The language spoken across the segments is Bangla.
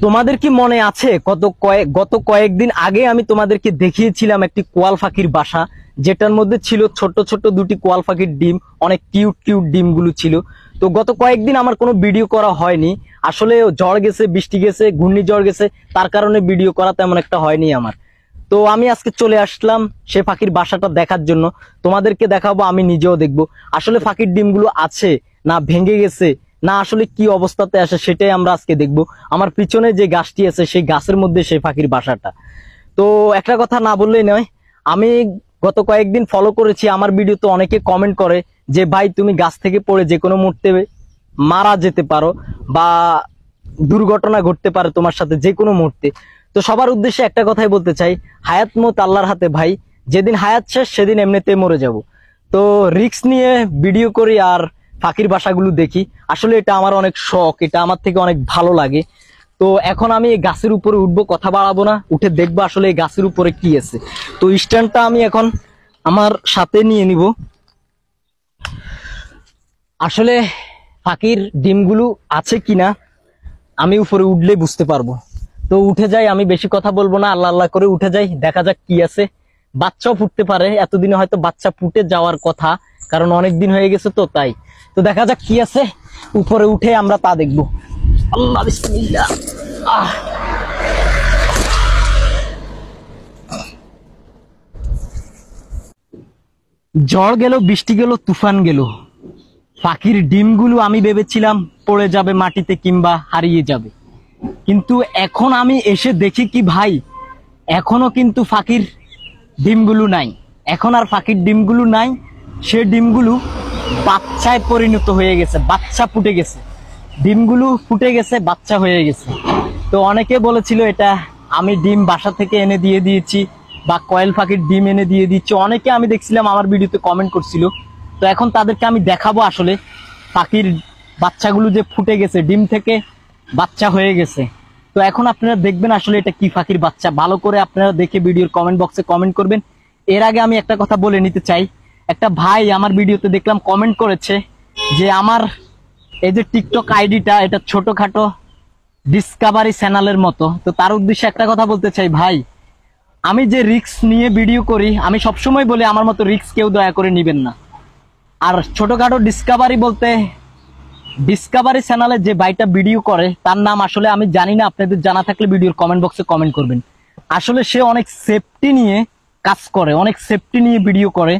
তোমাদের কি মনে আছে গত কয়েকদিন আগে আমি তোমাদেরকে দেখিয়েছিলাম একটি কোয়াল পাখির বাসা, যেটার মধ্যে ছিল ছোট ছোট দুটি কোয়াল পাখির ডিম, অনেক কিউট কিউট ডিমগুলো ছিল। তো গত কয়েকদিন আমার কোনো ভিডিও করা হয়নি, আসলে ঝড় গেছে, বৃষ্টি গেছে, ঘূর্ণিঝড় গেছে, তার কারণে ভিডিও করা তেমন একটা হয়নি আমার। তো আমি আজকে চলে আসলাম সে পাখির বাসাটা দেখার জন্য, তোমাদেরকে দেখাবো, আমি নিজেও দেখবো আসলে পাখির ডিমগুলো আছে না ভেঙে গেছে, না আসলে কি অবস্থাতে আসে, সেটাই আমরা আজকে দেখবো। আমার পিছনে যে গাছটি আছে সেই গাছের মধ্যে সেই পাখির বাসাটা। তো একটা কথা না বললেই নয়, আমি গত কয়েকদিন ফলো করেছি, আমার ভিডিওতে অনেকে কমেন্ট করে যে ভাই তুমি গাছ থেকে পড়ে যে কোনো মুহূর্তে মারা যেতে পারো বা দুর্ঘটনা ঘটতে পারে তোমার সাথে যে কোনো মুহূর্তে। তো সবার উদ্দেশ্যে একটা কথাই বলতে চাই, হায়াত মত আল্লাহর হাতে ভাই, যেদিন হায়াত শেষ সেদিন এমনিতেই মরে যাব। তো রিস্ক নিয়ে ভিডিও করি আর পাখির বাসাগুলো দেখি, আসলে এটা আমার অনেক শখ, এটা আমার থেকে অনেক ভালো লাগে। তো এখন আমি এই গাছের উপরে উঠবো, কথা বাড়াবো না, উঠে দেখবো আসলে এই গাছের উপরে কি আছে। তো স্ট্যান্ডটা আমি এখন আমার সাথে নিয়ে নিব। আসলে পাখির ডিমগুলো আছে কিনা আমি উপরে উঠলে বুঝতে পারবো। তো উঠে যাই, আমি বেশি কথা বলবো না, আল্লাহ আল্লাহ করে উঠে যাই, দেখা যাক কি আছে। বাচ্চাও ফুটতে পারে, এতদিনে হয়তো বাচ্চা ফুটে যাওয়ার কথা, কারণ অনেক দিন হয়ে গেছে তো তাই। তো দেখা যাক কি আছে, উপরে উঠে আমরা তা দেখবো। আল্লাহ বিসমিল্লাহ। ঝড় গেল, বৃষ্টি গেল, তুফান গেল, পাখির ডিমগুলো আমি ভেবেছিলাম পড়ে যাবে মাটিতে কিংবা হারিয়ে যাবে, কিন্তু এখন আমি এসে দেখি কি ভাই, এখনো কিন্তু পাখির ডিমগুলো নাই, এখন আর পাখির ডিমগুলো নাই। সে ডিমগুলো বাচ্চায় পরিণত হয়ে গেছে, বাচ্চা ফুটে গেছে, ডিমগুলো ফুটে গেছে, বাচ্চা হয়ে গেছে। তো অনেকে বলেছিল এটা আমি ডিম বাসা থেকে এনে দিয়ে দিয়েছি বা কয়েল পাখির ডিম এনে দিয়ে দিচ্ছি, অনেকে আমি দেখছিলাম আমার ভিডিওতে কমেন্ট করছিল। তো এখন তাদেরকে আমি দেখাবো আসলে পাখির বাচ্চাগুলো যে ফুটে গেছে, ডিম থেকে বাচ্চা হয়ে গেছে। তো এখন আপনারা দেখবেন আসলে এটা কি পাখির বাচ্চা, ভালো করে আপনারা দেখে ভিডিওর কমেন্ট বক্সে কমেন্ট করবেন। এর আগে আমি একটা কথা বলে নিতে চাই, একটা ভাই আমার ভিডিওতে দেখলাম কমেন্ট করেছে যে আমার এই যে টিকটক আইডিটা এটা ছোটখাটো ডিসকভারি চ্যানেলের মতো। তো তার উদ্দেশ্যে একটা কথা বলতে চাই, ভাই আমি যে রিস্ক নিয়ে ভিডিও করি, আমি সবসময় বলি আমার মতো রিস্ক কেউ দয়া করে নিবেন না। আর ছোটখাটো ডিসকভারি বলতে, ডিসকভারি চ্যানেলে যে ভাইটা ভিডিও করে তার নাম আসলে আমি জানি না, আপনাদের জানা থাকলে ভিডিওর কমেন্ট বক্সে কমেন্ট করবেন। আসলে সে অনেক সেফটি নিয়ে কাজ করে, অনেক সেফটি নিয়ে ভিডিও করে,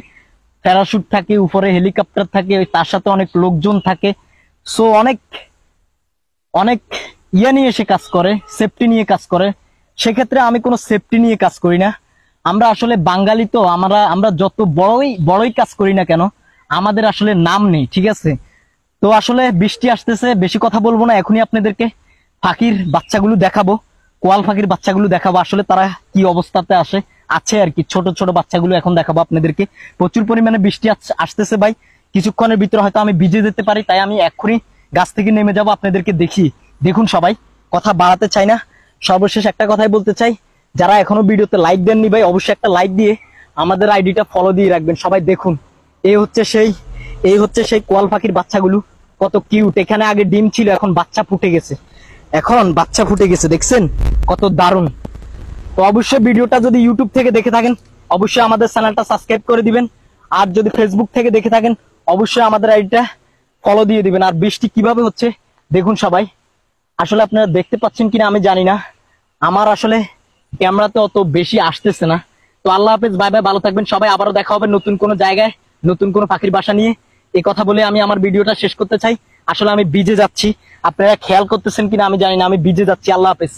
প্যারাশুট থাকে, উপরে হেলিকপ্টার থাকে, তার সাথে অনেক লোকজন থাকে। সো অনেক অনেক ইয়ে নিয়ে সে কাজ করে, সেফটি নিয়ে কাজ করে। সেক্ষেত্রে আমি কোনো সেফটি নিয়ে কাজ করি না। আমরা আসলে বাঙালি, তো আমরা যত বড়ই কাজ করি না কেন, আমাদের আসলে নাম নেই, ঠিক আছে? তো আসলে বৃষ্টি আসতেছে, বেশি কথা বলবো না, এখনই আপনাদেরকে পাখির বাচ্চাগুলো দেখাবো, কোয়াল পাখির বাচ্চাগুলো দেখাবো, আসলে তারা কি অবস্থাতে আছে আর কি। ছোট ছোট বাচ্চাগুলো এখন দেখাবো আপনাদেরকে। প্রচুর পরিমাণে বৃষ্টি আসতেছে ভাই, কিছুক্ষণের ভিতরে হয়তো আমি ভিজে যেতে পারি, তাই আমি এক্ষুনি গাছ থেকে নেমে যাবো, আপনাদেরকে দেখুন সবাই, কথা বাড়াতে চাই না। সর্বশেষ একটা কথাই বলতে চাই, যারা এখনো ভিডিওতে লাইক দেননি ভাই, অবশ্যই একটা লাইক দিয়ে আমাদের আইডিটা ফলো দিয়ে রাখবেন। সবাই দেখুন, এই হচ্ছে সেই কোয়াল পাখির বাচ্চাগুলো, কত কিউট। এখানে আগে ডিম ছিল, এখন বাচ্চা ফুটে গেছে, দেখছেন কত দারুণ। তো অবশ্যই ভিডিওটা যদি ইউটিউব থেকে দেখে থাকেন অবশ্যই আমাদের চ্যানেলটা সাবস্ক্রাইব করে দিবেন, আর যদি ফেসবুক থেকে দেখে থাকেন অবশ্যই আমাদের আইডিটা ফলো দিয়ে দিবেন। আর বৃষ্টি কিভাবে হচ্ছে দেখুন সবাই, আসলে আপনারা দেখতে পাচ্ছেন কিনা আমি জানি না, আমার আসলে ক্যামেরাতে অত বেশি আসতেছে না। তো আল্লাহ হাফেজ, বাই বাই, ভালো থাকবেন সবাই, আবারও দেখা হবে নতুন কোনো জায়গায়, নতুন কোনো পাখির বাসা নিয়ে। এই কথা বলে আমি আমার ভিডিওটা শেষ করতে চাই। আসলে আমি ভিজে যাচ্ছি, আপনারা খেয়াল করতেছেন কিনা আমি জানি না, আমি ভিজে যাচ্ছি। আল্লাহ হাফেজ।